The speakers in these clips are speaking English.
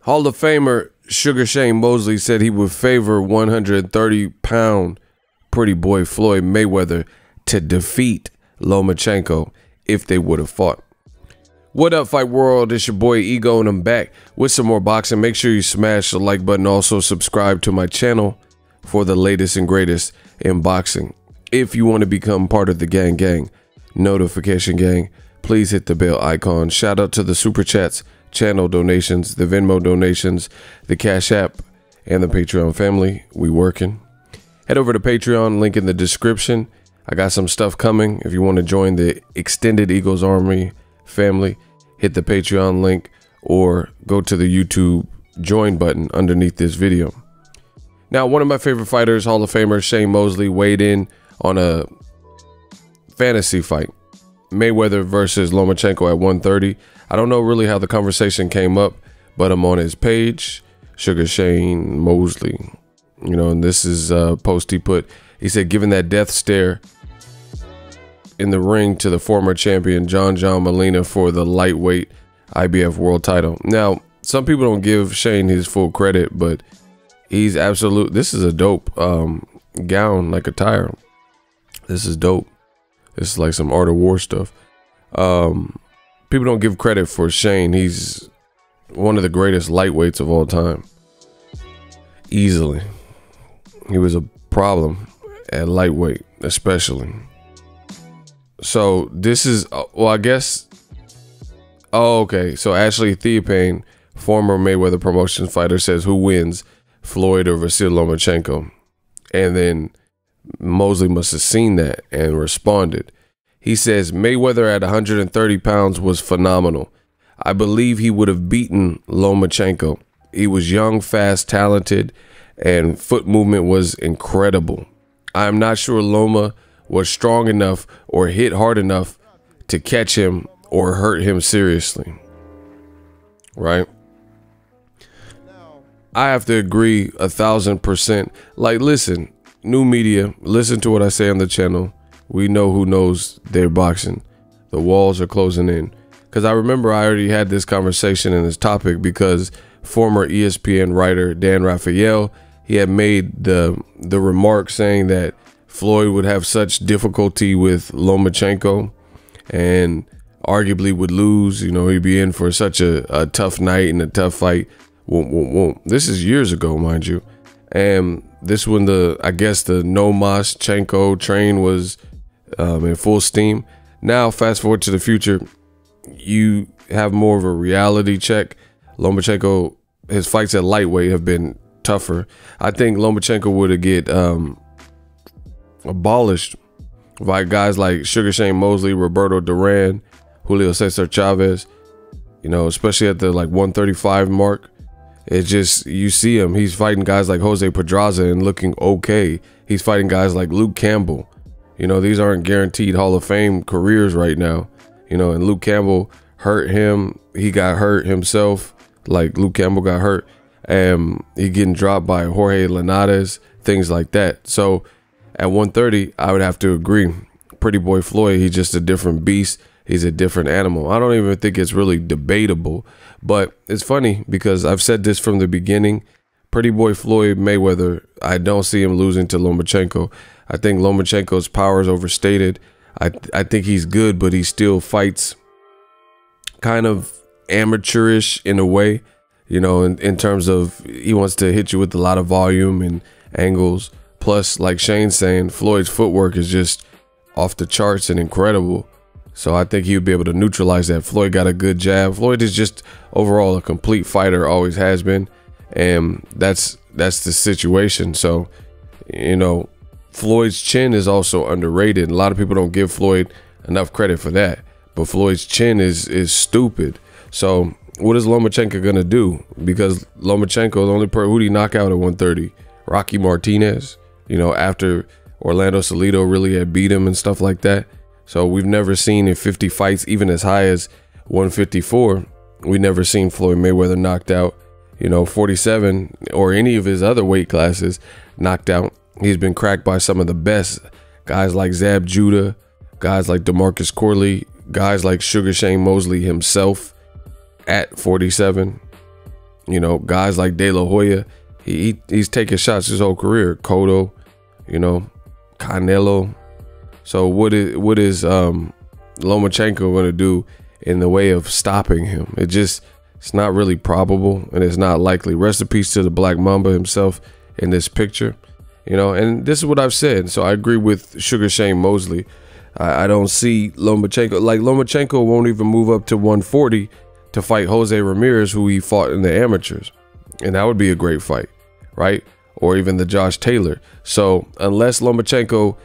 Hall of Famer Sugar Shane Mosley said he would favor 130-pound pretty boy Floyd Mayweather to defeat Lomachenko if they would have fought. What up, Fight World? It's your boy Ego, and I'm back with some more boxing. Make sure you smash the like button. Also subscribe to my channel for the latest and greatest in boxing. If you want to become part of the gang, notification gang, please hit the bell icon. Shout out to the super chats, channel donations, the Venmo donations, the Cash App, and the Patreon family. We working. Head over to Patreon, link in the description. I got some stuff coming. If you want to join the extended Eagles Army family, hit the Patreon link or go to the YouTube join button underneath this video. Now, one of my favorite fighters, Hall of Famer Shane Mosley, weighed in on a fantasy fight, Mayweather versus Lomachenko at 130. I don't know really how the conversation came up, but I'm on his page, Sugar Shane Mosley. You know, and this is a post he put. He said, given that death stare in the ring to the former champion John Molina for the lightweight IBF world title. Now, some people don't give Shane his full credit, but he's absolute. This is a dope gown, like attire. This is dope. This is like some Art of War stuff. People don't give credit for Shane. He's one of the greatest lightweights of all time. Easily. He was a problem at lightweight, especially. So this is, well, I guess, oh, okay. So Ashley Theophane, former Mayweather Promotions fighter, says who wins, Floyd or Vasyl Lomachenko? And then Mosley must have seen that and responded. He says Mayweather at 130 pounds was phenomenal. I believe he would have beaten Lomachenko. He was young, fast, talented, and foot movement was incredible. I am not sure Loma was strong enough or hit hard enough to catch him or hurt him seriously. Right? I have to agree 1,000%. Like, listen, new media, listen to what I say on the channel. We know who knows their boxing. The walls are closing in. Because I remember I already had this conversation in this topic because former ESPN writer Dan Raphael, he had made the remark saying that Floyd would have such difficulty with Lomachenko and arguably would lose. You know, he'd be in for such a tough night and a tough fight. This is years ago, mind you. And this when I guess the Lomachenko train was in full steam. Now, fast forward to the future, you have more of a reality check. Lomachenko, his fights at lightweight have been tougher. I think Lomachenko would have get abolished by guys like Sugar Shane Mosley, Roberto Duran, Julio Cesar Chavez, you know, especially at the like 135 mark. It's just, you see him, he's fighting guys like Jose Pedraza and looking okay. He's fighting guys like Luke Campbell. You know, these aren't guaranteed Hall of Fame careers right now. You know, and Luke Campbell hurt him. He got hurt himself, like Luke Campbell got hurt. And he getting dropped by Jorge Linares, things like that. So at 130, I would have to agree. Pretty boy Floyd, he's just a different beast. He's a different animal. I don't even think it's really debatable. But it's funny because I've said this from the beginning. Pretty boy Floyd Mayweather, I don't see him losing to Lomachenko. I think Lomachenko's power is overstated. I think he's good, but he still fights kind of amateurish in a way. You know, in terms of he wants to hit you with a lot of volume and angles. Plus, like Shane's saying, Floyd's footwork is just off the charts and incredible. So I think he would be able to neutralize that. Floyd got a good jab. Floyd is just overall a complete fighter, always has been. And that's the situation. So, you know, Floyd's chin is also underrated. A lot of people don't give Floyd enough credit for that. But Floyd's chin is stupid. So what is Lomachenko gonna do? Because Lomachenko, the only person who did he knock out at 130, Rocky Martinez. You know, after Orlando Salido really had beat him and stuff like that. So we've never seen in 50 fights, even as high as 154, we never seen Floyd Mayweather knocked out. You know, 47 or any of his other weight classes knocked out. He's been cracked by some of the best guys like Zab Judah, guys like DeMarcus Corley, guys like Sugar Shane Mosley himself at 47. You know, guys like De La Hoya, he's taking shots his whole career. Cotto, you know, Canelo. So what is Lomachenko going to do in the way of stopping him? It's not really probable, and it's not likely. Rest in peace to the Black Mamba himself in this picture. You know, and this is what I've said. So I agree with Sugar Shane Mosley. I don't see Lomachenko. Like, Lomachenko won't even move up to 140 to fight Jose Ramirez, who he fought in the amateurs. And that would be a great fight, right? Or even the Josh Taylor. So unless Lomachenko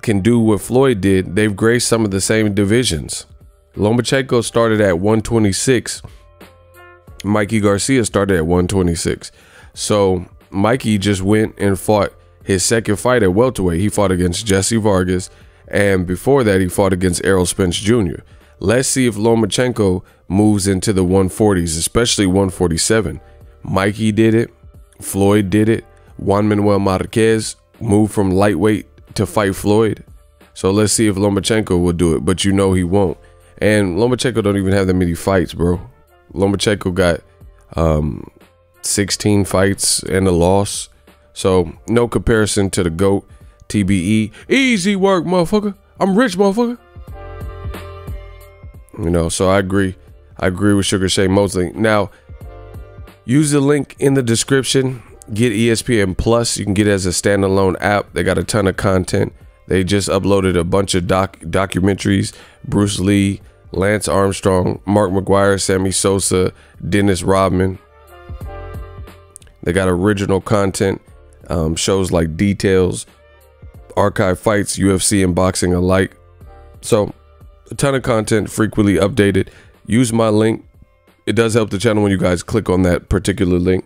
can do what Floyd did, they've graced some of the same divisions. Lomachenko started at 126. Mikey Garcia started at 126. So Mikey just went and fought his second fight at welterweight. He fought against Jesse Vargas, and before that he fought against Errol Spence Jr. Let's see if Lomachenko moves into the 140s, especially 147. Mikey did it. Floyd did it. Juan Manuel Marquez moved from lightweight to fight Floyd. So let's see if Lomachenko will do it, but you know he won't. And Lomachenko don't even have that many fights, bro. Lomachenko got 16 fights and a loss. So no comparison to the GOAT. TBE. Easy work, motherfucker. I'm rich, motherfucker. You know, so I agree. I agree with Sugar Shane Mosley. Now, use the link in the description. Get ESPN Plus. You can get it as a standalone app. They got a ton of content. They just uploaded a bunch of documentaries. Bruce Lee, Lance Armstrong, Mark McGuire, Sammy Sosa, Dennis Rodman. They got original content, shows like Details, archive fights, UFC and boxing alike. So a ton of content, frequently updated. Use my link. It does help the channel when you guys click on that particular link.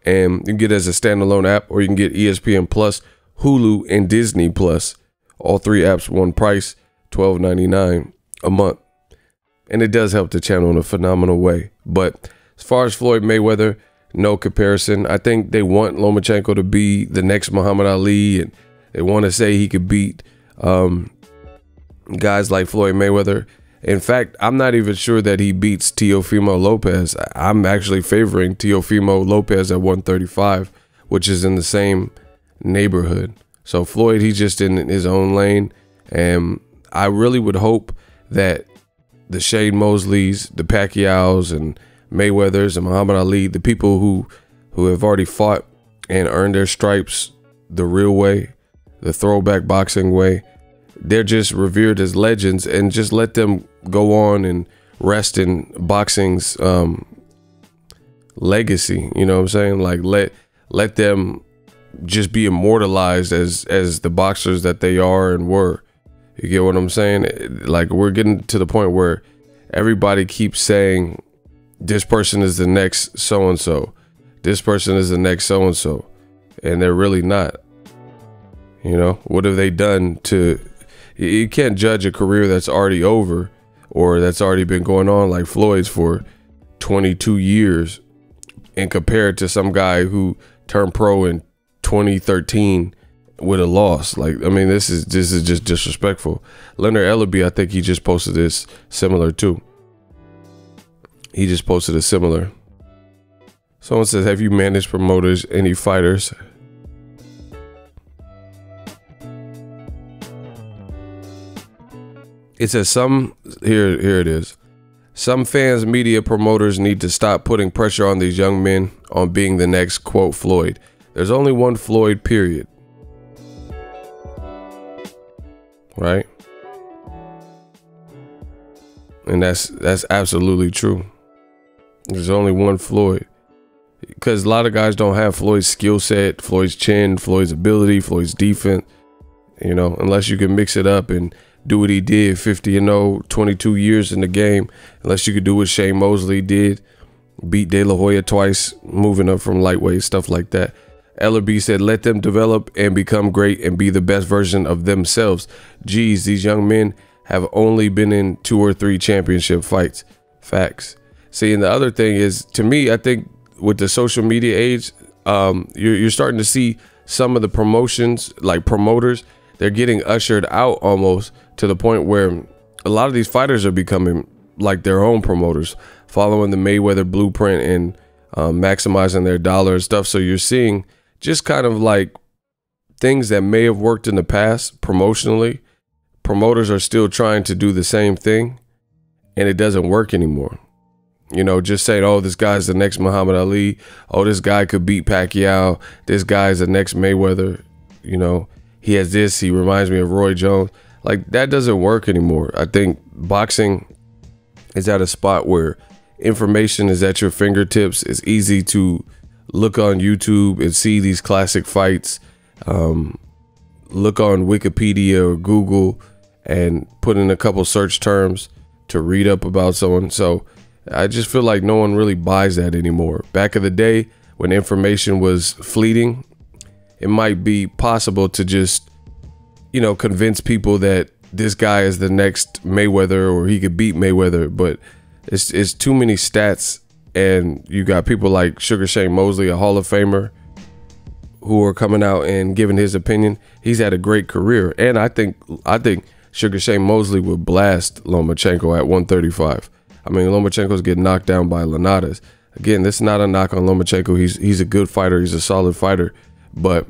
And you can get it as a standalone app, or you can get ESPN Plus, Hulu, and Disney Plus. All three apps, one price, $12.99 a month. And it does help the channel in a phenomenal way. But as far as Floyd Mayweather, no comparison. I think they want Lomachenko to be the next Muhammad Ali, and they want to say he could beat guys like Floyd Mayweather. In fact, I'm not even sure that he beats Teofimo Lopez. I'm actually favoring Teofimo Lopez at 135, which is in the same neighborhood. So Floyd, he's just in his own lane. And I really would hope that the Shane Mosleys, the Pacquiaos, and Mayweathers, and Muhammad Ali, the people who have already fought and earned their stripes the real way, the throwback boxing way, they're just revered as legends, and just let them go on and rest in boxing's legacy. You know what I'm saying? Like, let them just be immortalized as the boxers that they are and were. You get what I'm saying? Like, we're getting to the point where everybody keeps saying this person is the next so-and-so. This person is the next so-and-so. And they're really not. You know, what have they done to... You can't judge a career that's already over, or that's already been going on like Floyd's for 22 years, and compare it to some guy who turned pro in 2013 with a loss. Like, I mean, this is just disrespectful. Leonard Ellerby, I think he just posted this similar too. He just posted a similar. Someone says, have you managed promoters, any fighters? It says here it is. Some fans, media, promoters need to stop putting pressure on these young men on being the next, quote, Floyd. There's only one Floyd, period. Right? And that's absolutely true. There's only one Floyd. Because a lot of guys don't have Floyd's skill set, Floyd's chin, Floyd's ability, Floyd's defense. You know, unless you can mix it up and do what he did, 50-0, 22 years in the game. Unless you could do what Shane Mosley did, beat De La Hoya twice, moving up from lightweight, stuff like that. Ellerby said, let them develop and become great and be the best version of themselves. Geez, these young men have only been in 2 or 3 championship fights. Facts. See, and the other thing is, to me, I think with the social media age, you're starting to see some of the promotions, like promoters, they're getting ushered out almost, to the point where a lot of these fighters are becoming like their own promoters, following the Mayweather blueprint and maximizing their dollar and stuff. So you're seeing just kind of like things that may have worked in the past promotionally. Promoters are still trying to do the same thing, and it doesn't work anymore. You know, just saying, oh, this guy's the next Muhammad Ali. Oh, this guy could beat Pacquiao. This guy's the next Mayweather. You know, he has this. He reminds me of Roy Jones. Like, that doesn't work anymore. I think boxing is at a spot where information is at your fingertips. It's easy to look on YouTube and see these classic fights. Look on Wikipedia or Google and put in a couple search terms to read up about someone. So I just feel like no one really buys that anymore. Back in the day when information was fleeting, it might be possible to just, you know, convince people that this guy is the next Mayweather or he could beat Mayweather, but it's too many stats. And you got people like Sugar Shane Mosley, a Hall of Famer, who are coming out and giving his opinion. He's had a great career, and I think Sugar Shane Mosley would blast Lomachenko at 135. I mean, Lomachenko's getting knocked down by Lanadas. Again, this is not a knock on Lomachenko. He's a good fighter. He's a solid fighter, but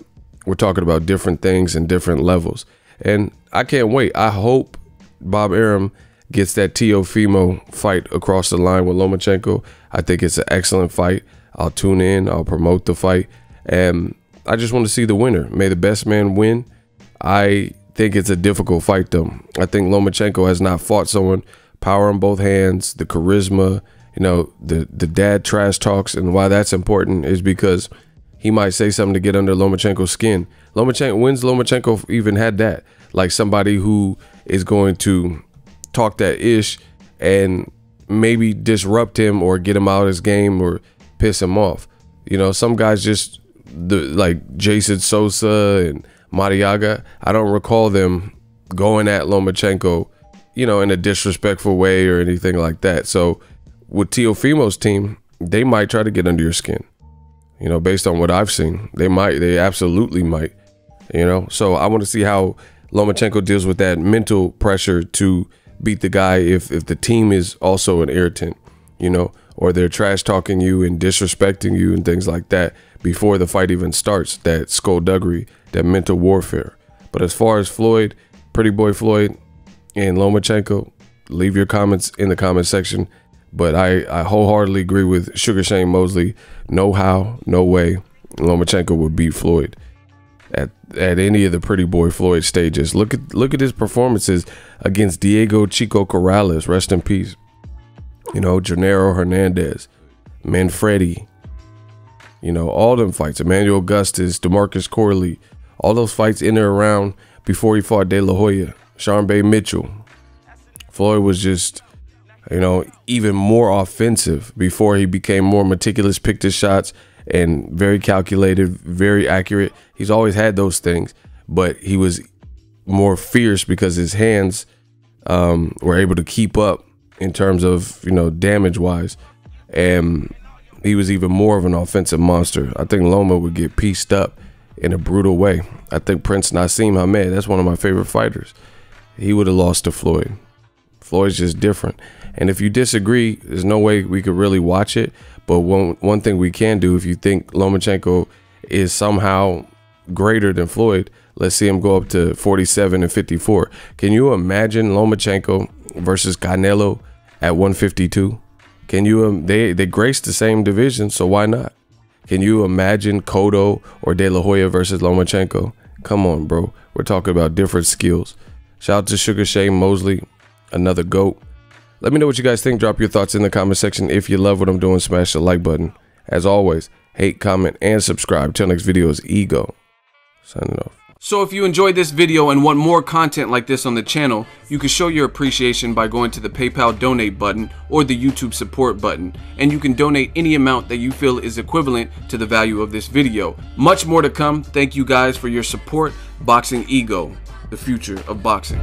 we're talking about different things and different levels. And I can't wait. I hope Bob Arum gets that Teofimo fight across the line with Lomachenko. I think it's an excellent fight. I'll tune in. I'll promote the fight. And I just want to see the winner. May the best man win. I think it's a difficult fight, though. I think Lomachenko has not fought someone. Power in both hands, the charisma, you know, the dad trash talks. And why that's important is because he might say something to get under Lomachenko's skin. When's Lomachenko even had that? Like somebody who is going to talk that ish and maybe disrupt him or get him out of his game or piss him off. You know, some guys just, like Jason Sosa and Mariaga, I don't recall them going at Lomachenko, you know, in a disrespectful way or anything like that. So with Teofimo's team, they might try to get under your skin. You know, based on what I've seen, they absolutely might, you know. So I want to see how Lomachenko deals with that mental pressure to beat the guy if the team is also an irritant, you know, or they're trash talking you and disrespecting you and things like that before the fight even starts. That skullduggery, that mental warfare. But as far as Floyd, Pretty Boy Floyd and Lomachenko, leave your comments in the comment section. But I wholeheartedly agree with Sugar Shane Mosley. No how, no way Lomachenko would beat Floyd at any of the Pretty Boy Floyd stages. Look at his performances against Diego Chico Corrales, rest in peace. You know, Gennaro Hernandez, Manfredi, you know, all them fights, Emmanuel Augustus, DeMarcus Corley, all those fights in and around before he fought De La Hoya, Sean Bay Mitchell. Floyd was just, you know, even more offensive before he became more meticulous, picked his shots, and very calculated, very accurate. He's always had those things, but he was more fierce because his hands were able to keep up in terms of, you know, damage-wise. And he was even more of an offensive monster. I think Loma would get pieced up in a brutal way. I think Prince Nassim Hamed, that's one of my favorite fighters, he would have lost to Floyd. Floyd's just different. And if you disagree, there's no way we could really watch it. But one thing we can do, if you think Lomachenko is somehow greater than Floyd, let's see him go up to 47 and 54. Can you imagine Lomachenko versus Canelo at 152? Can you? They grace the same division, so why not? Can you imagine Cotto or De La Hoya versus Lomachenko? Come on, bro. We're talking about different skills. Shout out to Sugar Shane Mosley, another GOAT. Let me know what you guys think. Drop your thoughts in the comment section. If you love what I'm doing, smash the like button. As always, hate, comment, and subscribe. Till next video is Ego. Signing off. So if you enjoyed this video and want more content like this on the channel, you can show your appreciation by going to the PayPal donate button or the YouTube support button, and you can donate any amount that you feel is equivalent to the value of this video. Much more to come. Thank you guys for your support. Boxingego, the future of boxing.